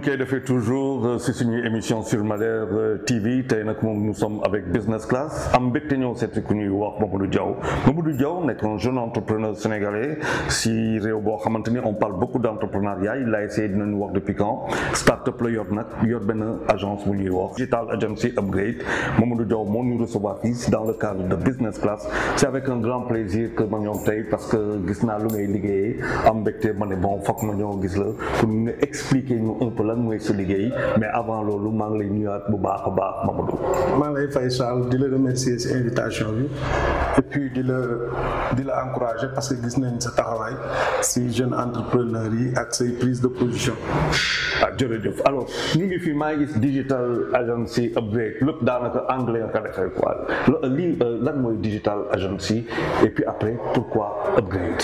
koy defee toujours si suñuy émission sur Madère TV tey nag moom nous sommes avec Business Class am mbégte ñëw seeti ku ñuy wax Mamadou Diaw nekk un jeune entrepreneur sénégalais si réew boo xamante ni on parle beaucoup d' entrepreneuriat il a essayé dinañu wax depuis quand start-up la yor nag yor benn agence bu ñuy wax Digital Agency Upgrade Mamadou Diaw moo ñu recevoir fii dans le cadre de Business Class c' est avec un grand plaisir que ma ñoom tey parce que gis naa lu ngay liggéeyee am mbégte ma ne bon foog ma ñoo gis la pour ñu expliquer ñu un peu lan mooy sa liggéey mais avant loolu maa ngi lay nuyuwaat bu baax a baax Mamadou. maa ngi lay fay Charles di la remercier si invitation bi et puis di la encourager parce que gis nañ sa taxawaay si jeune entrepreneur yi ak say prise de position. ah jërëjëf alors ñu ngi fi maa ngi gis Digital Agency Upgrade lépp daanaka anglais nga ko defee quoi lii lan mooy Digital Agency et puis après pourquoi Upgrade.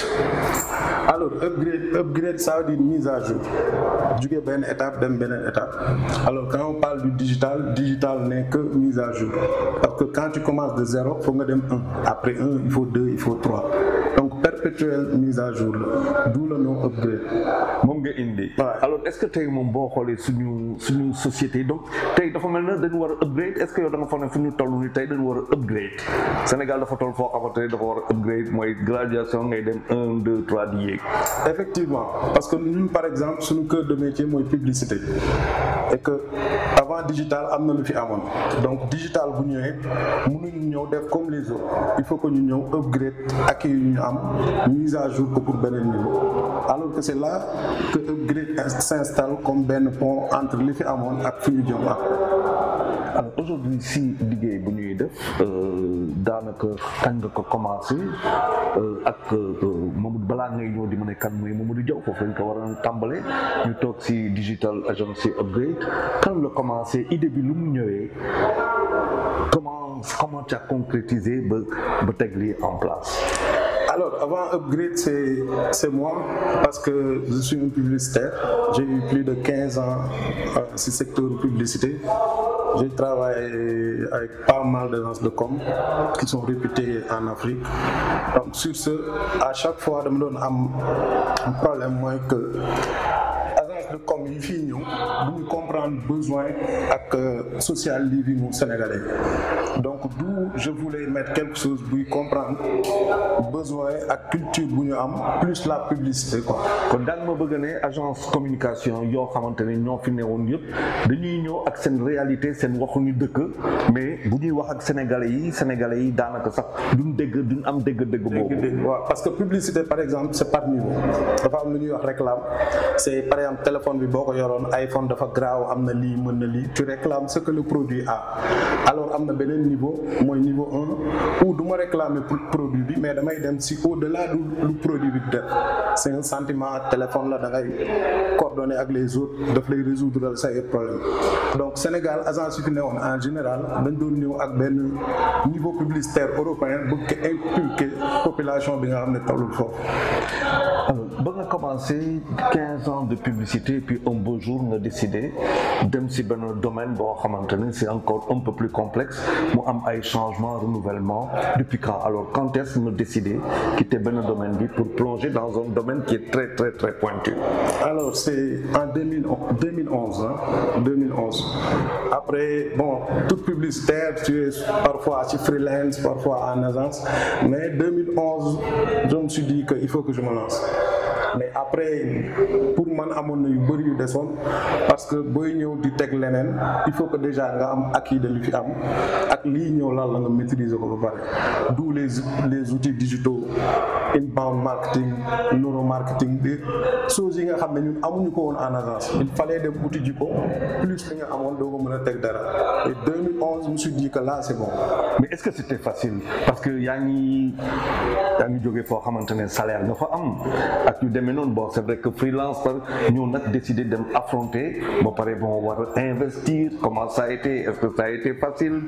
alors upgrade ça veut dire mise à jour jóge benn étape dem beneen étape alors quand on parle du digital n'est que mise à jour parce que quand tu commences de 0 faut nga dem 1 après 1 il faut 2 il faut 3 donc perpétuelle mise à jour la d'où le nom upgrade moom nga indi. alors est-ce que tey moom boo xoolee suñu société donc tey dafa mel na dañu war a upgrade est-ce que yow da nga foog ne fu ñu toll nii tey dañu war a upgrade Sénégal dafa toll foo xamante ne dafa war a upgrade mooy graduation ngay dem 1 2 3 di yéeg. effectivement parce que ñun par exemple suñu cœur de métier mooy publicité et que avant digital am na lu fi amoon donc digital bu ñëwee mënuñu ñëw def comme les autres il faut que ñu ñëw upgrade ak yu ñu am mise à jour ko pour beneen niveau alors que c'est là que upgrade s'installe comme benn pont entre li fi amoon ak fi ñu jëm ak. alors aujourd'hui si liggéey bu ñuy def daanaka kañ nga ko commencé ak Mamadou balaa ngay ñëw di mën a kan mooy Mamadou Diaw foofu lañ ko war a tàmbale ñu toog si Digital Agency Upgrade kan la commencé idée bi lu mu ñëwee comment tu as concrétisé ba teg lii en place. Alors, avant Upgrade, c'est moi, parce que je suis un publicitaire. J'ai eu plus de 15 ans dans ce secteur de publicité. J'ai travaillé avec pas mal d'agences de com qui sont réputées en Afrique. Donc, sur ce, à chaque fois, je me donne un problème, moi, que de com yi fii ñëw duñu comprendre besoin ak social living au sénégalais donc d'où je voulais mettre quelque chose buy comprendre besoin ak culture bu ñu am plus la publicité quoi. kon daal ma bëgg ne agence communication yoo xamante ne ñoo fi newoon yëpp dañuy ñëw ak seen réalité seen waxuñu dëkk mais bu ñuy wax ak sénégalais yi daanaka sax duñ am dégg-dégg boobu. waaw parce que publicité par exemple c'est par niveau dafa am lu ñuy wax réclame c'est par exemple téléphone bi boo ko yoroon iPhone dafa graaw am na lii mën na lii tu réclames ce que le produit a alors am na beneen niveau mooy niveau 1 où du ma réclamer produit bi mais damay dem si au-delà lu produit bi def c'est un sentiment téléphone la da ngay coordonner ak les autres daf lay résoudre say problème donc Sénégal agence yi fi newoon en général dañ doon ñëw ak benn niveau publicitaire européen bëgg ko inculquer population bi nga xam ne tollul foofu. alors ba nga commencé 15 ans de publicité puis un beau jour nga décidé dem si benn domaine boo xamante ne c'est encore un peu plus complexe mu am ay changements renouvellement depuis quand alors quand est-ce que nga décidé quitter benn domaine bi pour plonger dans un domaine qui est très très très pointu. alors c'est en 2011 après bon toute publicitaire tu es parfois ci freelance parfois en agence mais 2011 je me suis dit que il faut que je me lance. mais après pour man amoon na yu bëri yu desoon parce que booy ñëw di teg leneen il faut que déjà nga am acquis de li fi am ak lii ñëw lan la nga maîtriser ko ba pare d'où les outils digitaux inbound marketing neuromarketing des choses yi nga xam ne ñun amuñu ko woon en agence il fallait dem outil ji ko plus li nga amoon doo ko mën a teg dara et 2011 je me suis dit que là c'est bon. mais est-ce que c'était facile parce que yaa ngi jógee foo xamante ne salaire nga fa am ak yu demee noonu bon c'est vrai que freelance par ñëw nag décider dem affronter ba pare bon war a investir comment ça a été est-ce que ça a été facile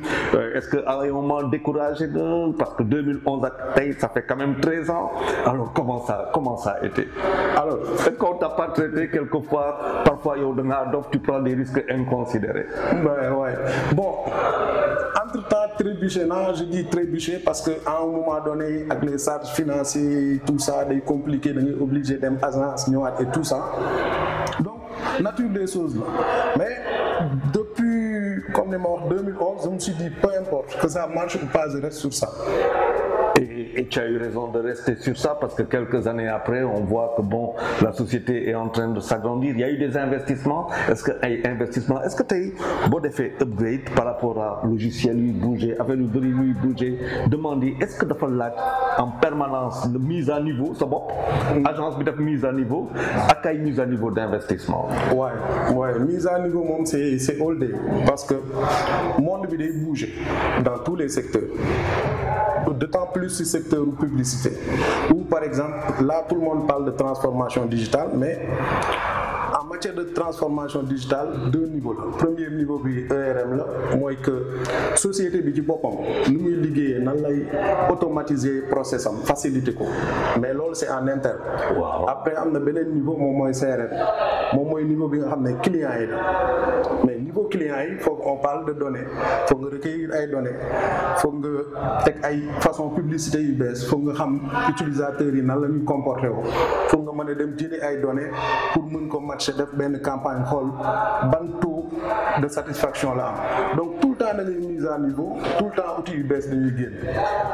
est-ce que à un moment découragé de parce que 2011 ak tey ça fait quand même 13 ans alors comment ça a été. alors est-ce qu'on t'a pas traité quelquefois parfois yow da ngaa dof tu prends des risques inconsidérés. ouais bon entre-temps trébuché je dis trébuché parce que à un moment donné avec les charges financières tout ça day compliqué da ngay obligé dem agence ñëwaat et tout ça donc nature des choses là mais depuis comme ni ma wax 2011 je me suis dit peu importe que ça marche ou pas je reste sur ça. Et tu as eu raison de rester sur ça parce que quelques années après, on voit que bon, la société est en train de s'agrandir. Il y a eu des investissements. Est-ce que tu as eu fait upgrade par rapport à logiciel lui bouger, avec le bruit lui bouger, demander est-ce que dafa laaj en permanence de mise à niveau, ça bon, agence bi def mise à niveau, ak ay mise à niveau d'investissement. Ouais, mise à niveau moom c'est all day parce que monde bi day bouger dans tous les secteurs. D'autant plus si secteur ou publicité où par exemple là tout le monde parle de transformation digitale mais en matière de transformation digitale deux niveaux la premier niveau bi ERM la mooy que société bi ci boppam nu muy liggéeyee nan lay automatiser process am faciliter ko mais loolu c'est en interne. Wow. Après am na beneen niveau moom mooy CRM moom mooy niveau bi nga xam ne clients yi la mais niveau clients yi foog on parle de données foog nga recueillir ay données foog nga teg ay façon publicité yu bees foog nga xam utilisateurs yi nan la ñuy comporté woo foog nga mën a dem jëli ay données pour mën ko matcher def benn campagne xool ban taux de satisfaction la am donc tout le temps da ngay mise à niveau tout le temps outils yu bees dañuy génn.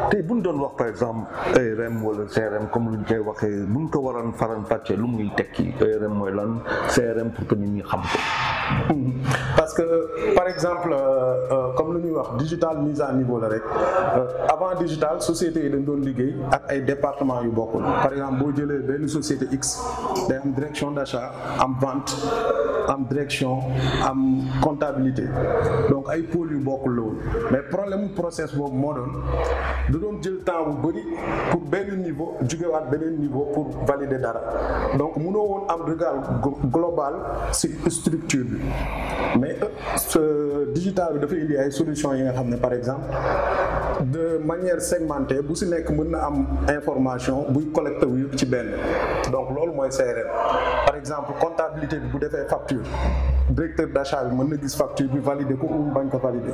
tey bu ñu doon wax par exemple ERM wala CRM comme lu ñu koy waxee bu ñu ko waroon faram fàccee lu muy tekki ERM mooy lan CRM pour que nit ñi xam ko. Parce que par exemple comme lu ñuy wax digital mise à niveau la rek avant digital société yi dañ doon liggéey ak ay départements yu bokkul par exemple boo jëlee benn société X day am direction d'achat am vente am direction am comptabilité donc ay pôles yu bokkul la woon mais problème process boobu moo doon jël temps bu bëri pour benn niveau jugewaat beneen niveau pour valider dara donc mënoo woon am regard global ci structure bi mais digital bi dafay indi ay solutions yi nga xam ne par exemple de manière segmentée bu ci nekk mën na am information buy collecté wu yëpp ci benn donc loolu mooy CRM par exemple comptabilité bi bu defee facture directeur d'achat bi mën na gis facture bi valider ko ou bañ ko valider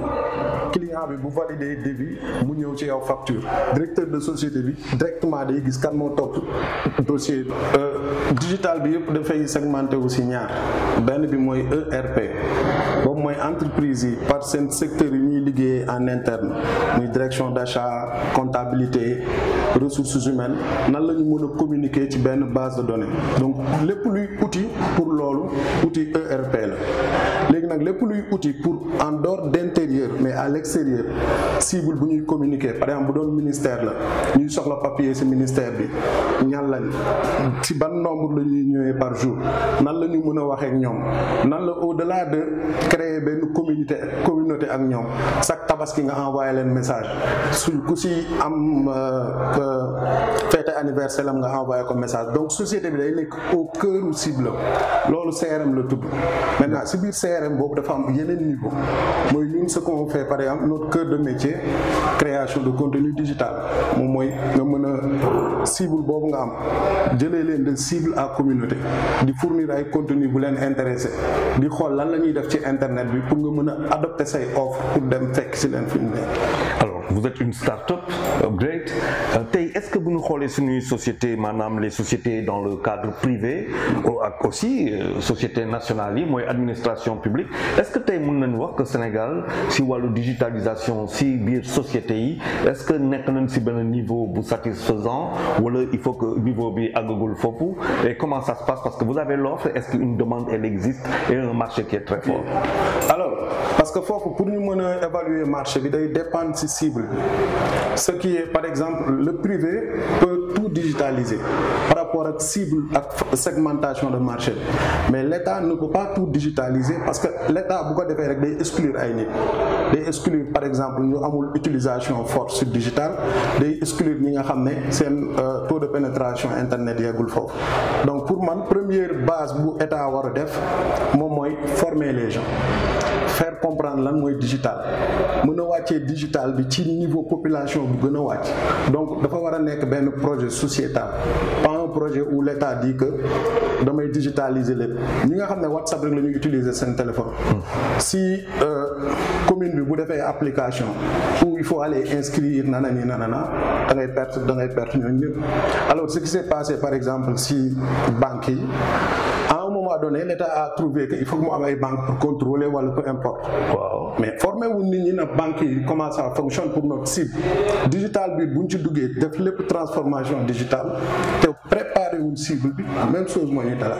client bi bu valider devis mu ñëw ci yow facture directeur de société bi directement day gis kan moo topp dossier digital bi yëpp dafay segmenté wu ci ñaar benn bi mooy ERP boobu mooy entreprise yi par seen secteur yi ñuy liggéeyee en interne muy direction d'achat comptabilité ressources humaines nan la ñu mën a communiquer ci benn base de données donc lépp luy outil pour loolu outil ERP la léegi nag lépp luy outil pour en dehors d'intérieur mais à l'extérieur cible bu ñuy communiquer par exemple bu doon ministère la ñuy soxla papier ci ministère bi ñan lañ ci ban nombre la ñuy ñëwee par jour nan la ñu mën a waxee ak ñoom nan la au-delà de créer benn communauté ak ñoom chaque tabaski nga envoyé leen message suñ ku ci am fête anniversaire am nga envoyé ko message donc société bi day nekk au cœur u cible loolu CRM la tudd maintenant ci biir CRM boobu dafa am yeneen niveau mooy ñun ce qu'on fait par exemple notre cœur de métier création de contenu digital moom mooy nga mën a cible boobu nga am jëlee leen de cible à communauté di fournir ay contenu bu leen intéressé di xool lan la ñuy def ci internet bi pour nga mën a adopter say offre pour dem fekk ci leen fi mu nekk. Alors vous êtes une start-up Upgrade tey est-ce que bu ñu xoolee suñuy société maanaam les sociétés dans le cadre privé ak aussi société nationale yi mooy administration publique est-ce que tey mën nañu wax que Sénégal si wàllu digitalisation si biir société yi est-ce que nekk nañ si benn niveau bu satisfaisant wala il faut que niveau bi àggagul foofu et comment ça se passe parce que vous avez l'offre est-ce qu'une demande elle existe et un marché qui est très fort. Alors parce que foofu pour ñu mën a évaluer marché bi day dépendre ci cible ce qui est par exemple le privé peut tout digitaliser par rapport ak cible ak segmentation de marché mais l'État ne peut pas tout digitaliser parce que l'État bu ko defee rek day exclure ay nit day exclure par exemple ñu amul utilisation forte sur digital day exclure ñi nga xam ne seen taux de pénétration internet yeggul foofu donc pour man première base bu État war a def moom mooy former les gens faire comprendre lan mooy digital mën a wàccee digital bi ci niveau population bu gën a wàcc donc dafa war a nekk benn projet sociétal pas un projet où l'État dit que damay digitaliser lépp ñi nga xam ne WhatsApp rek la ñuy utiliser seen téléphone. Si commune bi bu defee application où il faut aller inscrire nanani nanana da ngay perte ñooñu ñëpp. Alors ce qui s'est passé par exemple si banques yi à un moment donné l'État a trouvé que il faut que mu am ay banques pour contrôler wala peu importe. Waaw mais formé wu nit ñi na banques yi comment ça fonctionne pour notre cible digital bi buñ ci duggee def lépp transformation digitale te préparer wuñ cible bi même chose moo ñu dala.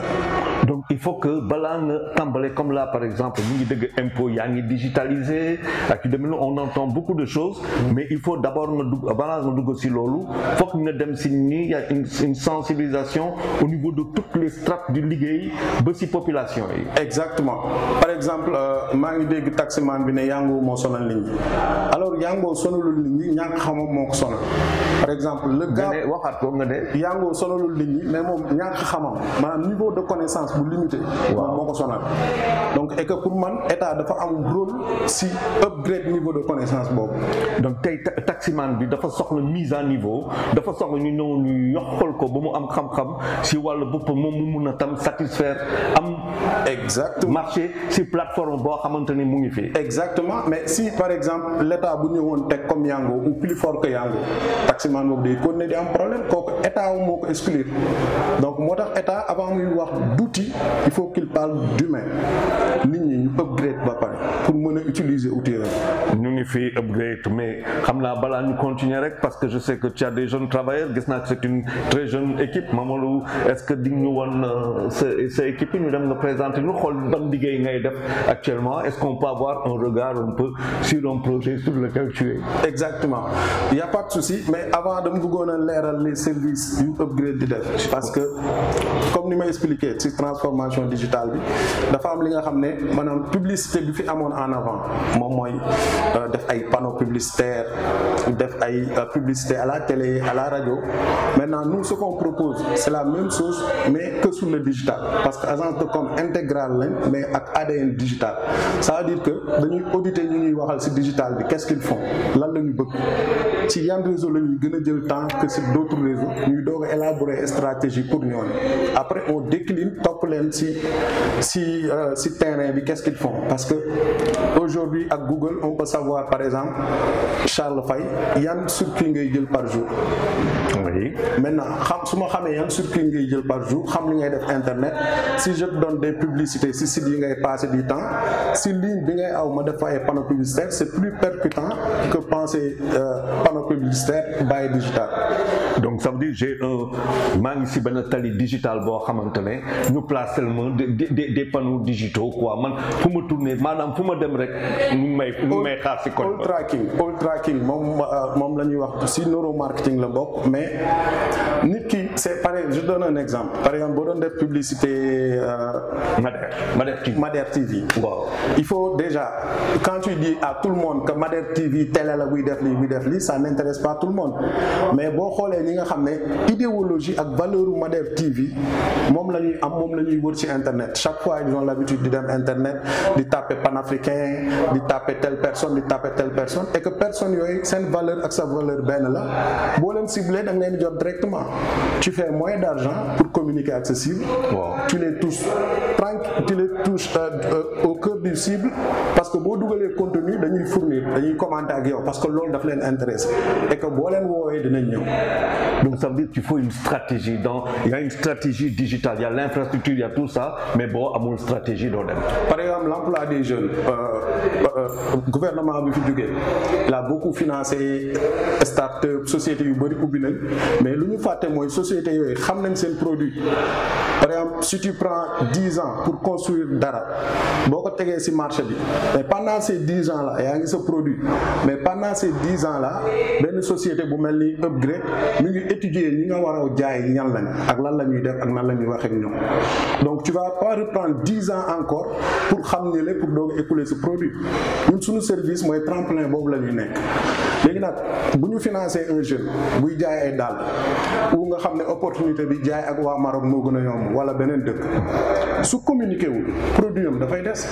Donc il faut que balaa nga tàmbale comme là par exemple ñu ngi dëgg impôt yaa ngi digitalisé ak yu demee noonu on entend beaucoup de choses mais il faut d'abord nga dugg balaa nga dugg si loolu foog nga dem si nii y a une sensibilisation au niveau de toutes les strates du liggéey ba si population yi. Exactement par exemple maa ngi dégg taximan bi ne Yango moo sonal nit ñi alors Yango sonalul nit ñi ñàkk xamam moo ko sonal par exemple le gars waxaat ko nga ne Yango sonalul nit ñi mais moom ñàkk xamam maanaam niveau de connaissance bu limité. Waaw moo ko sonal donc et que pour man état dafa am rôle si upgrade niveau de connaissance boobu. Donc tey taximan bi dafa soxla mise à niveau dafa soxla ñu ñëw ñu yokkal ko ba mu am xam-xam si wàllu boppam moom mu mun a tam satisfaire am. Exactement marché si plateforme boo xamante ni mu ngi fi. Exactement mais si par exemple l'état bu ñëwoon teg comme Yango ou plus fort que Yango taximan boobu day continuer di am problème kooku état moo ko exclure donc moo tax état avant muy wax d'outil il faut qu'il parle d'humain nit ñi ñu upgrade ba pare pour mën a utiliser outil rek. ñu ngi fi upgrade mais xam naa balaa ñu continuer rek parce que je sais que tu as des jeunes travailleurs gis naa que c'est une très jeune équipe Mamadou est-ce que di ñu woon sa équipe ñu dem nga présenter ñu xool ban liggéey ngay def actuellement est-ce qu'on peut avoir un regard un peu sur un projet sur lequel tu es. Exactement il y a pas de souci mais avant dama bëggoon a leeral les services yu upgrade di def parce que comme ni ma expliqué ci transformation digitale bi dafa am li nga xam ne maanaam publicité bi fi amoon en avant moom mooy def ay panneaux publicitaires def ay publicité à la télé à la radio maintenant nous ce qu'on propose c'est la même chose mais que sur le digital parce que agence de com intégrale lañ mais ak ADN digital ça veut dire que dañuy auditer ñu ñuy waxal ci digital bi qu'est-ce qu'ils font lan la ñu bëgg ci yan réseau la ñuy gën a jël temps que sur d'autres réseaux ñuy doog a élaborer stratégie pour ñooñu après on décline topp leen si terrain bi qu'est-ce qu'ils font parce que aujourd'hui ak Google on peut savoir par exemple Charles Faye yan circuit ngay jël par jour. Oui. Maintenant su ma xamee yan circuit ngay jël par jour xam li ngay def internet si je te donne des publicités si site yi ngay passer du temps si ligne bi ngay aw ma def fa ay panneaux publicitaires c'est plus percutant que penser panneau publicitaire by digital. Donc ça veut dire j'ai maa ngi si benn tali digital boo xamante ne ñu place seulement des panneaux digitaux quoi man fu ma tourner maanaam fu ma dem rek ñu may xaar si code. All tracking moom la ñuy wax si neuromarketing la bokk mais nit ki c'est pareil je donne un exemple par exemple boo doon def publicité Madère TV. Wow. Il faut déjà quand tu dis à tout le monde que Madère TV télé la buy def lii ça n'intéresse pas tout le monde mais boo xoolee ñi nga xam ne idéologie ak valeur u Madère TV moom la ñuy am moom la ñuy wër ci internet chaque fois ils ont l'habitude di dem internet di taper panafricain di taper telle personne et que personne yooyu seen valeur ak sa valeur benn la boo leen ciblé da nga leen jot directement tu fais moins d'argent pour communiquer ak sa cible. Wow. Tu les touches au cœur du cible parce que boo dugalee contenu dañuy fournir dañuy commenter ak yow parce que loolu daf leen intéressé et que boo leen woowee dinañ ñëw. Donc ça veut dire qu'il faut une stratégie il y a une stratégie digitale il y a l'infrastructure il y a tout ça mais boo amul stratégie doo dem. Par exemple l'emploi des jeunes gouvernement bi fi jógee il a beaucoup financé start-up sociétés yu bari ubbi nañ mais lu ñu fàtte mooy sociétés yooyu xam nañ seen produit par exemple si tu prends 10 ans pour construire dara boo ko tegee ci marché bi mais pendant ces 10 ans là yaa ngi sa produit mais pendant ces 10 ans là benn société bu mel ni Upgrade mi ngi étudier ñi nga war a jaay ñan lañ ak lan la ñuy def ak nan la ñuy wax ak ñoom donc tu vas pas reprendre 10 ans encore pour xam ne la pour doog a écouler ce produit ñun suñu service mooy tremplin boobu la ñuy nekk léegi nag bu ñu financer un jeune buy jaay ay dàll ou nga xam ne opportunité bi jaay ak waa Maroc moo gën a yomb wala beneen dëkk su communiqué wul produit am dafay des.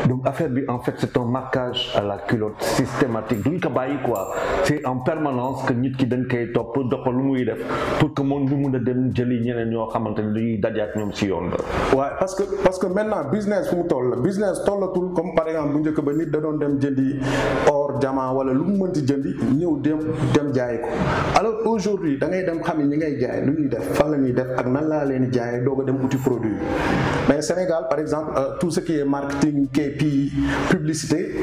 donc affaire bi en fait c'est un marquage à la culotte systématique duñ ko bàyyi quoi c'est en permanence que nit ki dañ koy topp doxal lu muy def pour que moom ñu mun a dem jëli ñeneen ñoo xamante ne dañuy daje ak ñoom si yoon la. waaw parce que maintenant business fu mu toll la business tollatul comme par exemple bu njëkk ba nit da doon dem jëndi or diamant wala lu mu mënti jëndi ñëw dem jaay ko alors aujourd'hui da ngay dem xam ñi ngay jaay lu ñuy def fan la ñuy def ak nan laa leen di jaayee doog a dem uti produit mais Sénégal par exemple tout ce qui est marketing KPI publicité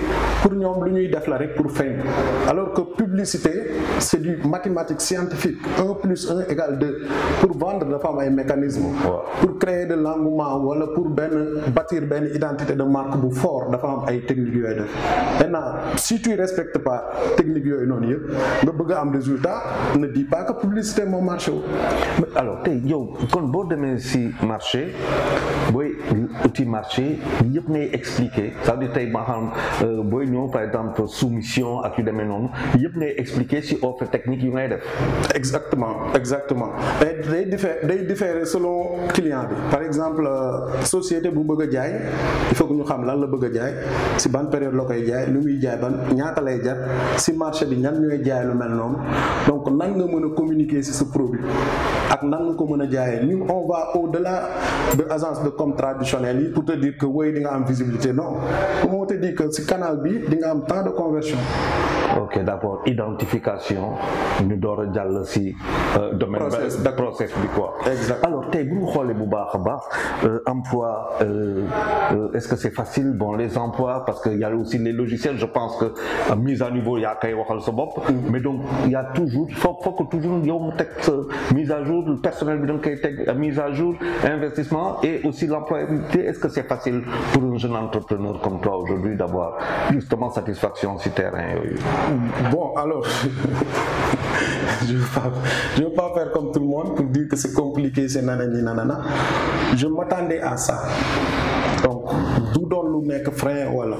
pour ñoom lu ñuy def la rek pour feeñ alors que publicité c'est du mathématique scientifique 1 plus 1 égale 2 pour vendre dafa am ay mécanismes pour créer de l'engouement wala pour bâtir benn identité de marque bu fort dafa am ay techniques yooyu def maintenant si tu respectes pas techniques yooyu noonu yëpp nga bëgg a am résultat ne dis pas que publicité moo marché wu. alors tey yow kon boo demee si marché booy outil marché yëpp ngay expliquer c'est-à-dire tey ba xam booy ñëw par exemple soumission ak yu demee noonu yëpp ngay expliquer si offre technique yu ngay def. exactement day différer selon client bi par exemple société bu bëgg a jaay il faut que ñu xam lan la bëgg a jaay si ban période la koy jaay lu muy jaay ban ñaata lay jar si marché bi ñan ñooy jaay lu mel noonu donc nan nga mën a communiquer si sa produit ak nan nga ko mën a jaayee ñun on va au-delà de agence de com traditionnelle yi pour te dire que woy di nga am visibilité non moo te dire que si canal bi di nga am temps de conversion. ok d'accord identification ñu door a jàll si domaine process bi quoi. exact alors tey bu ñu xoolee bu baax a baax emploi est-ce que c'est facile bon les emplois parce que y a aussi les logiciels je pense que mise à niveau yaa koy waxal sa bopp. mais donc il y a toujours faut que toujours yow mu teg sa mise à jour le personnel bi da nga koy teg mise à jour investissement et aussi l'employabilité est-ce que c'est facile pour un jeune entrepreneur comme toi aujourd'hui d'avoir justement satisfaction si terrain yooyu. Bon, alors, je veux pas faire comme tout le monde pour dire que c'est compliqué, c'est nanana. Je m'attendais à ça. Donc, du doon lu nekk frein wala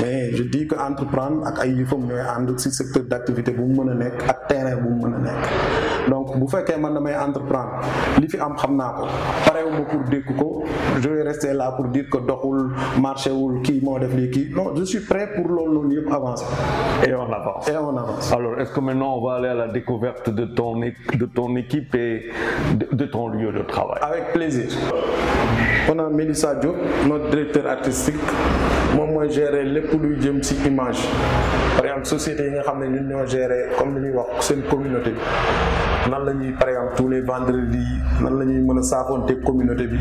mais je dis que entreprendre ak ay yëfam ñooy ànd ci secteur d'activité bu mu mën a nekk ak terrain bu mu mën a nekk donc bu fekkee man damay entreprendre li fi am xam naa ko parewuma pour dékku ko je vais rester là pour dire que doxul marché wul kii moo def lii kii non je suis prêt pour loolu noonu yëpp avancer. Et on avance. Alors est-ce que maintenant on va aller à la découverte de ton équipe et de ton lieu de travail? Avec plaisir. On a Mélissa Diop, notre directeur artistique moom mooy gérer lépp luy jëm ci image par exemple société yi nga xam ne ñun ñoo gérer comme li ñuy wax seen communauté bi nan la ñuy par exemple tous les vendredis nan la ñuy mën a saafoonteeg communauté bi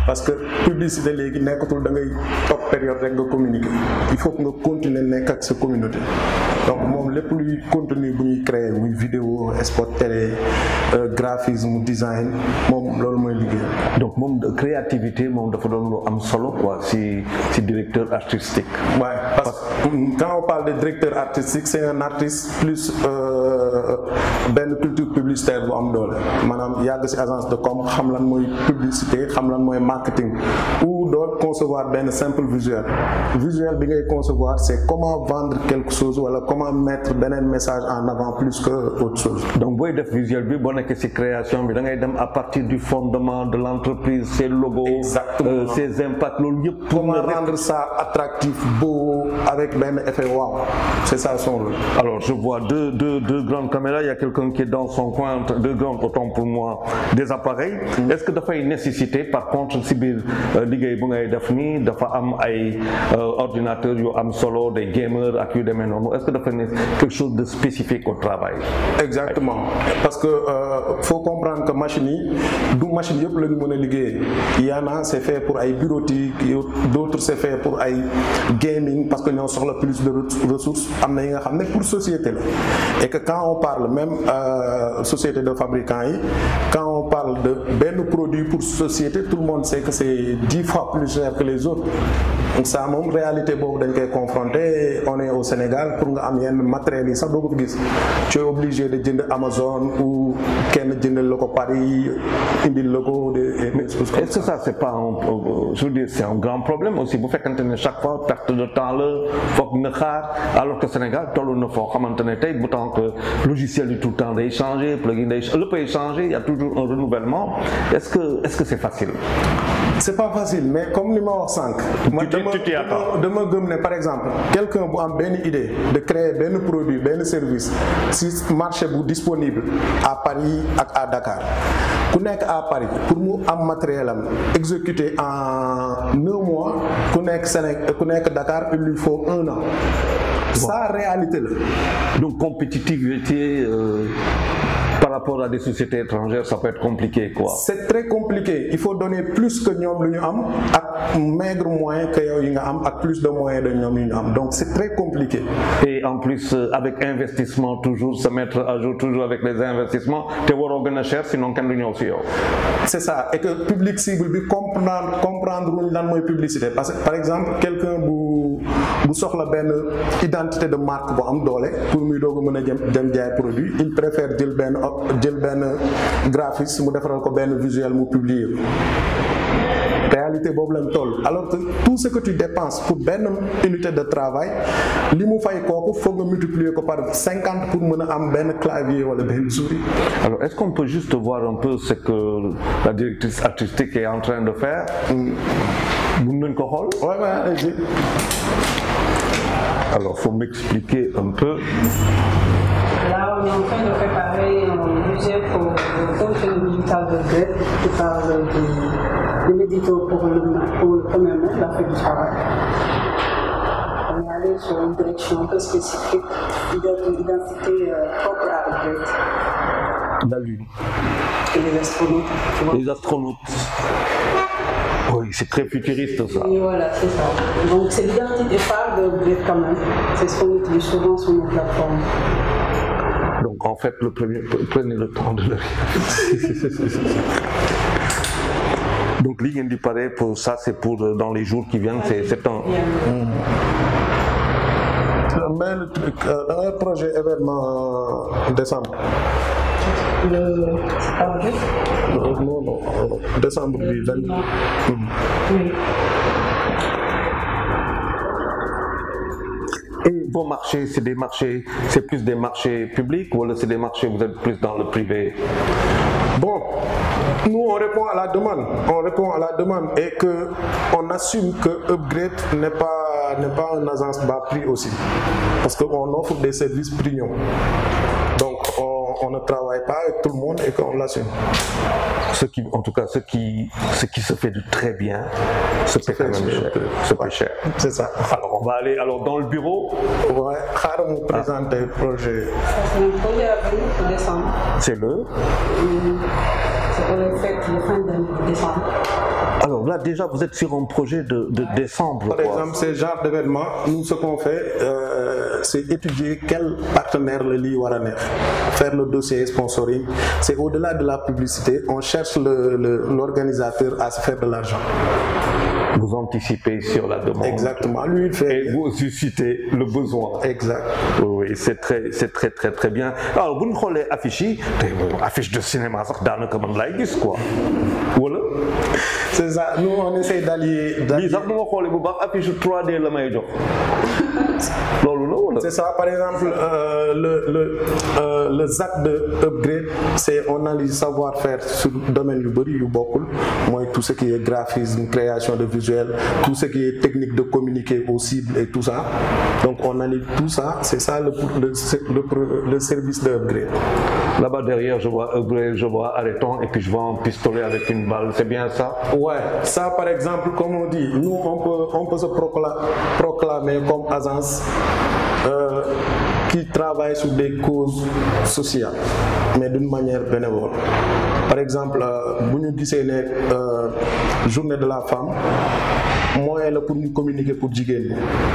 parce que publicité léegi nekkatul da ngay topp période rek nga communiquer il faut que nga continuer nekk ak sa communauté donc moom lépp luy contenu bu ñuy créer muy vidéo spot télé graphisme design moom loolu mooy liggéey. donc moom créativité moom dafa doon lu am solo quoi si directeur artistique. Ouais, parce que quand on parle de directeur artistique c'est un artiste plus benn culture publicitaire bu am doole maanaam yàgg ci agence de com xam lan mooy publicité xam lan mooy marketing ou doon concevoir benn simple visuel bi ngay concevoir c'est comment vendre quelque chose wala comment mettre beneen message en avant plus que autre chose. donc booy def visuel bi boo nekkee ci création bi da ngay dem à partir du fondement de l'entreprise ses logos. Exactement. Ses impacts loolu yëpp. comment rendre ça attractif beau avec benn effet wow c'est ça son rôle. Alors je vois deux grandes caméras il y a quelqu'un qui est dans son coin deux grandes autant pour moi des appareils. Est-ce que dafay nécessiter par contre ci biir liggéey bu ngay def nii dafa am ay ordinateurs yu am solo des gamers ak yu demee noonu est-ce que dafa ne quelque chose de spécifique au travail. Exactement parce que faut comprendre que machine yi du machine yëpp la ñu mën a liggéeyee y en a c'est fait pour ay bureautique d'autres c'est fait pour ay gaming parce que ñoo soxla plus de ressources am na yi nga xam ne pour société la et que quand on parle même société de fabricants yi quand on parle de benn produit pour société tout le monde sait que c'est 10 fois fois plus cher que les autres. Donc ça moom réalité boobu dañ koy confronter. On est au Sénégal, pour nga am yenn matériel yi sax doo ko gis tu es obligé de jënd Amazon ou kenn jëndal la ko Paris indil la ko est-ce que ça c'est pas je veux dire c'est un grand problème aussi bu fekkante ne chaque fois perte de temps la foog nga xaar alors que Sénégal tollu na foo xamante ne tey bu tant que logiciel yi tout le temps day changer plugin day lépp ay changer il y a toujours un renouvellement est-ce que c'est facile? C'est pas facile mais comme li ma wax sànq. dama gëm ne par exemple quelqu'un bu am benn idée de créer benn produit benn service si marché bu disponible à Paris ak à Dakar ku nekk à Paris pour mu am matériel am exécuté en 9 mois ku nekk Dakar il lui faut 1 an. Ça réalité la. Donc compétitivité par rapport à des sociétés étrangères, ça peut être compliqué quoi. C'est très compliqué. Il faut donner plus que ñoom lu ñu am ak maigre moyen que yow yi nga am ak plus de moyens de ñoom yi ñu am. Donc c'est très compliqué. Et en plus avec investissement toujours se mettre à jour toujours avec les investissements te waroo gën a cher sinon kenn du ñëw si yow. C'est ça et que public cible bi comprendre wuñ lan mooy publicité parce que par exemple quelqu'un bu soxla benn identité de marque bu am doole pour muy doog a mën a dem jaay produit il préfère jël benn graphiste mu defaral ko benn visuel mu publier réalité boobu lañ toll alors que tout ce que tu dépenses pour benn unité de travail li mu fay kooku foog nga multiplier ko par 50 pour mën a am benn clavier wala benn souris. Alors est-ce qu'on peut juste voir un peu ce que la directrice artistique est en train de faire? Mën nañ ko xool? Ouais, allez-y. Alors faut m'expliquer un peu. Là, on est en train de préparer un budget pour le contenu digital de Upgrade qui parle de l'édito pour le premier mai, la fête du travail. On est allé sur une direction un peu spécifique, d'identité propre à Upgrade. La Lune. Et les astronautes. Tu vois. Les astronautes. Oui, c'est très futuriste ça. Et voilà, c'est ça. Donc c'est l'identité phare de Upgrade quand même. C'est ce qu'on utilise souvent sur nos plateformes. Donc en fait, prenez le temps de le Donc li ngeen di pare pour ça, c'est pour dans les jours qui viennent, c'est un. Mais le truc, dans le projet événement en décembre. C'est pas vrai? Non, décembre du 20. Oui. Et vos marchés, c'est plus des marchés publics ou c'est des marchés, vous êtes plus dans le privé? Bon, nous on répond à la demande et que on assume que Upgrade n'est pas une agence bas prix aussi, parce qu'on offre des services premium. Donc on ne travaille pas avec tout le monde et qu'on l'assume. En tout cas, ce qui se fait de très bien, se paie quand même cher. Se paie cher. C'est ça. Alors on va aller dans le bureau. Ouais, xaaral mu présenter le projet. C'est un projet à venir pour décembre. C'est le. C'est pour les fêtes de fin de décembre. Alors là déjà vous êtes sur un projet de décembre. Par exemple, ce genre d'événement, nous ce qu'on fait, c'est étudier quel partenaire le lii war a neex, faire le dossier sponsoring. C'est au-delà de la publicité, on cherche l'organisateur à se faire de l'argent. Vous anticipez sur la demande. Exactement. Lui il fait. Et vous suscitez le besoin. Exact. Oui, c'est très bien. Alors bu ñu xoolee affiche yi, affiche de cinéma sax daanaka man laay gis quoi. Wala. C'est ça. Nous on essaie d'allier. Lii sax bu ma xoolee bu baax affiche 3D la may jox. Loolu la wala. C'est ça. Par exemple, le ZAC de Upgrade, c'est on analyse savoir-faire sur le domaine yu bari yu bokkul, mooy tout ce qui est graphisme, création de visuel, tout ce qui est technique de communiquer aux cibles et tout ça. Donc on analyse tout ça, c'est ça le service de Upgrade. Là-bas derrière, je vois Upgrade, je vois arrêtons et puis je vois un pistolet avec une balle, c'est bien ça? Ouais, ça par exemple, comme on dit, nous on peut se proclamer comme agence qui travaillent sur des causes sociales, mais d'une manière bénévole. Par exemple, bu ñu gisee ne journée de la femme moyen la pour ñu communiquer pour jigéen ñi,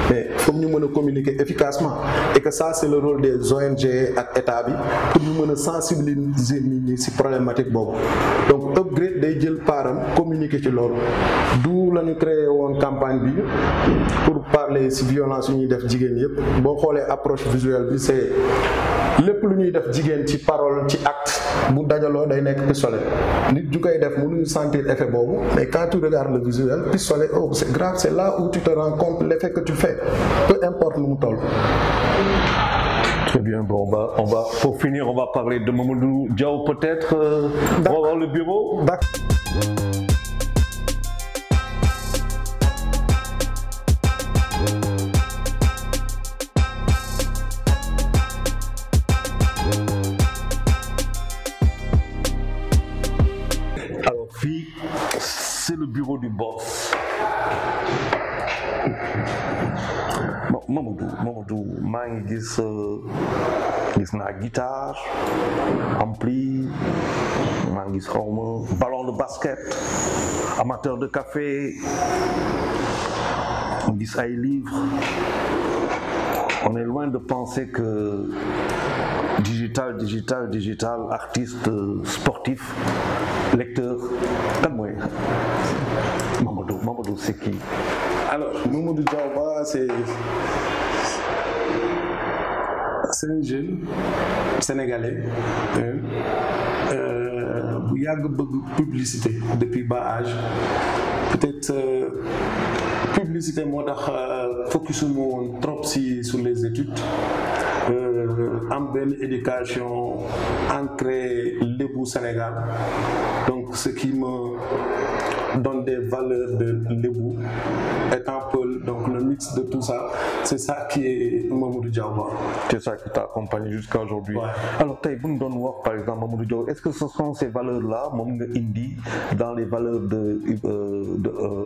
mais foog ñu mën a communiquer efficacement et que ça c'est le rôle des ONG ak état bi pour ñu mën a sensibiliser nit ñi ci problématique boobu. Donc Upgrade day jël paaram communiquer ci loolu, d'où la ñu créé woon campagne bi pour parler ci violence yu ñuy def jigéen yépp. Boo xoolee approche visuelle bi c'est lépp lu ñuy def jigéen ci parole ci acte bu dajaloo day nekk pistolet. Nit ju koy def mënuñu sentir effet boobu, mais quand tu regardes le visuel, pistolet, oh c'est grave, c'est là où tu te rends compte l'effet que tu fais, peu importe nu mu toll. Très bien, bon, on va, pour finir, on va parler de Mamadou Diaw peut-être, pour avoir le bureau. D'accord. Alors, fille, c'est le bureau du boss. Bon, Mamadou, maa ngi gis naa guitare, ampli, maa ngi gis xawma ballon de basket, amateur de café, gis ay livres. On est loin de penser que digital, artiste, sportif, lecteur, kan mooy Mamadou c'est qui? Alors, Mamadou Diaw, c'est un jeune sénégalais bu yàgg bëgg publicité depuis bas âge. Peut-être publicité moo tax focus mu woon trop sur les études. Am benn éducation ancrée lébu Sénégal, donc ce qui me donne des valeurs de lébu étant Peul, donc le mix de tout ça, c'est ça qui est Mamadou Diaw. C'est ça qui t'a accompagné jusqu'à aujourd'hui. Ouais. Alors tey bu ñu doon wax par exemple Mamadou Diaw, est-ce que ce sont ces valeurs-là moom nga indi dans les valeurs de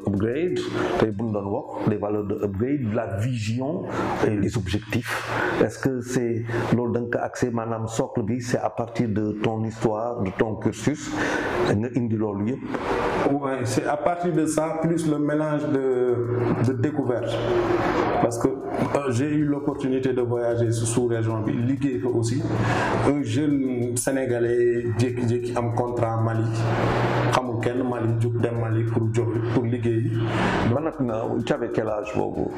Upgrade? Tey bu ñu doon wax les valeurs de Upgrade, la vision et les objectifs. Est-ce que c'est loolu da nga ko accès maanaam socle bi c'est à partir de ton histoire, de ton cursus nga indi loolu yëpp? Ouais, c'est à partir de ça plus le mélange de découverte, parce que j'ai eu l'opportunité de voyager sous-région bi liggéey fa aussi. Un jeune sénégalais jékki-jékki am contrat Mali, xamul kenn Mali, jóg dem Mali pour liggéey. Ba nag na tu avais quel âge boobu?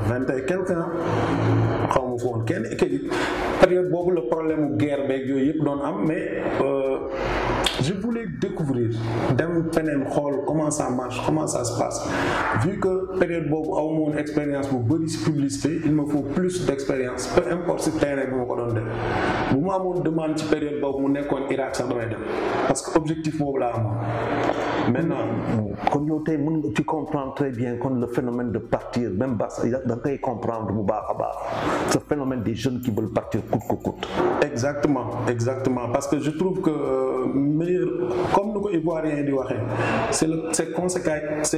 20 et quelques ans, xaw ma foon kenn période boobu le problème mu guerre beeg yooyu yëpp doon am, mais je voulais découvrir, dem feneen xool comment ça marche, comment ça se passe. Vu que période boobu aw ma woon expérience bu bëri ci publicité, il me faut plus d'expérience, peu importe ci terrain bi ma ko doon def. Bu ma amoon demande ci période boobu mu nekkoon Irak sax damay dem, parce que objectif boobu laa amoon. Maintenant, kon yow tey mën nga tu comprends très bien kon le phénomène de partir, même da nga koy comprendre bu baax a baax, ce phénomène des jeunes qui veulent partir coûte que coûte. Exactement, parce que je trouve que comme nu ko Ivoirien di waxee, c'est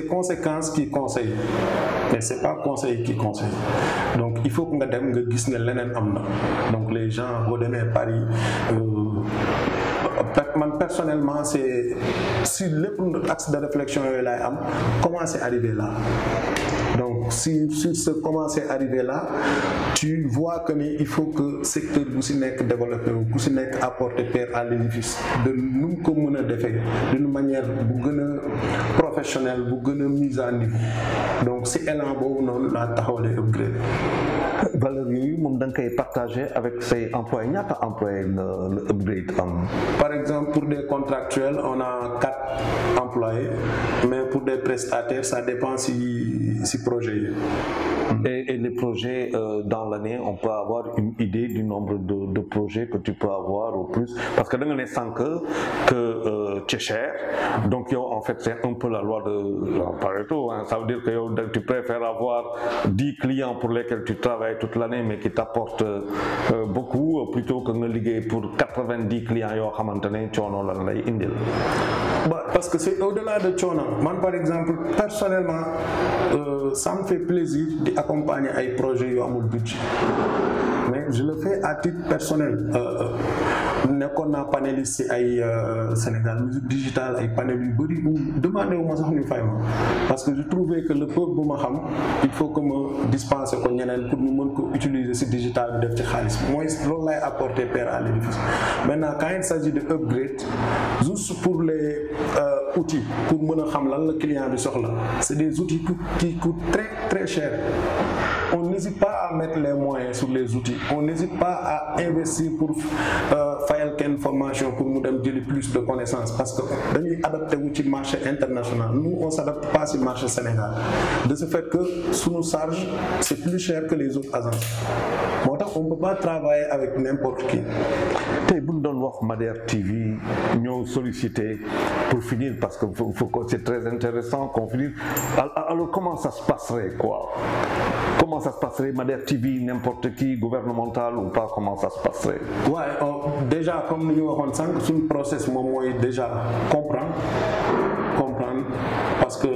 conséquences qui conseillent, mais c'est pas conseil qui conseille. Donc il faut que nga dem nga gis ne leneen am na. Donc les gens boo demee Paris, man personnellement c'est si lépp axe de réflexion yooyu laay am, comment c'est arrivé là. Donc si ce comment c'est arrivé là, tu vois que il faut que secteur bu si nekk développé wu, bu si nekk apporter pierre à l'édifice de nu mu ko mën a defee d'une manière bu gën a professionnelle, bu gën a mise à niveau. Donc si élan boobu noonu laa taxawalee Upgrade. Valeur yooyu moom da nga koy partager avec say employés, ñaata employés le Upgrade am? Par exemple pour des contractuels on a 4 employés, mais pour des prestataires ça dépend si projet yi. Et les projets dans l'année, on peut avoir une idée du nombre de projets que tu peux avoir au plus, parce que da nga ne sànq que c'est cher, donc yow en fait c'est un peu la loi de Pareto, hein. Ça veut dire que yow tu préfères avoir 10 clients pour lesquels tu travailles toute l'année mais qui t'apportent beaucoup plutôt que nga liggéey pour 90 clients yoo xamante ne coono coono lan lay indil. Parce que c'est au-delà de coono man par exemple personnellement ça me fait plaisir d'accompagner ay projets yu amul budget mais je le fais à titre personnel. nekkoon naa panéliste ci ay Sénégal musique digitale ay panel yu bëri bu demandé wu ma sax ñu fay ma parce que je trouvais que le peuple bu ma xam il faut que ma dispenser ko ñeneen pour ñu mën ko utiliser ci digital bi def ci xaalis mooy loolu lay apporter pierre à l'édifice. Maintenant quand il s'agit de upgrade juste pour les outils pour mën a xam lan la client bi soxla c'est des outils qui coûtent très très cher. On n'hésite pas à mettre les moyens sur les outils. On n'hésite pas à investir pour faire une formation pour nous donner plus de connaissances parce que nous adapter au marché international. Nous, on ne s'adapte pas au marché sénégalais. De ce fait que sous nos charges, c'est plus cher que les autres agences. On ne peut pas travailler avec n'importe qui. Madère TV, nous solliciter pour finir parce que c'est très intéressant qu'on finisse. Alors comment ça se passerait quoi? Comment ça se passerait, Madère TV, n'importe qui, gouvernemental ou pas, comment ça se passerait? Ouais, déjà, comme nous l'avons dit, c'est un process, moi, déjà, comprendre, parce que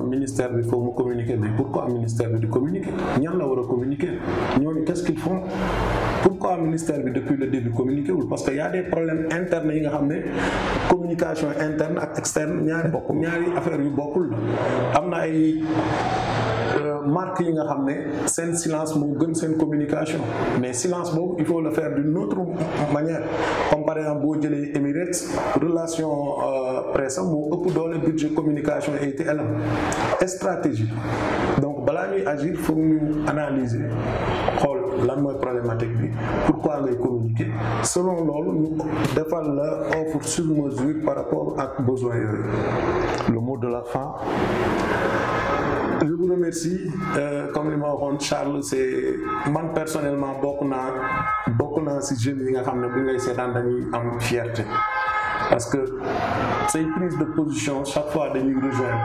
ministère il faut me communiquer. Mais pourquoi le ministère veut communiquer? Ñan la war a communiquer? Ñooñu qu'est-ce qu'ils font? Pourquoi le ministère depuis le début communiquer? Parce qu'il y a des problèmes internes yi nga xam ne communication interne ak externe ñaari affaire yu bokkul la am na ay marque yi nga xam ne seen silence moo gën seen communication mais silence boobu il faut le faire d'une autre manière comme par exemple boo jëlee Emirates relation presse moo ëpp doole budget communication et TLM stratégie donc balaa ñuy agir faut ñu analyser xool lan mooy problématique bi pourquoi ngay communiquer selon loolu ñu defal la offre sur mesure par rapport ak besoin yooyu. Le mot de la fin. Je vous remercie. Comme il m'a dit Charles, c'est moi personnellement beaucoup dans ces jeunes qui ont fierté. Parce que c'est une prise de position chaque fois de nous rejoindre.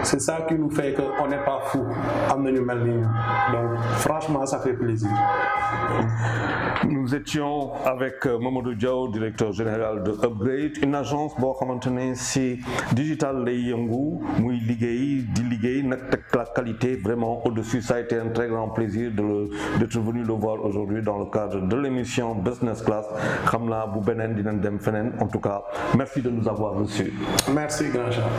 C'est ça qui nous fait qu'on n'est pas fou. Donc franchement, ça fait plaisir. Nous étions avec Mamadou Diaw, directeur général de Upgrade, une agence qui est digital lay yëngu muy liggéey di liggéey nag la qualité vraiment au-dessus. Ça a été un très grand plaisir d'être venu le voir aujourd'hui dans le cadre de l'émission Business Class. Xam naa bu beneen dinañ dem feneen. En tout cas, merci de nous avoir reçus. Merci grand Charles.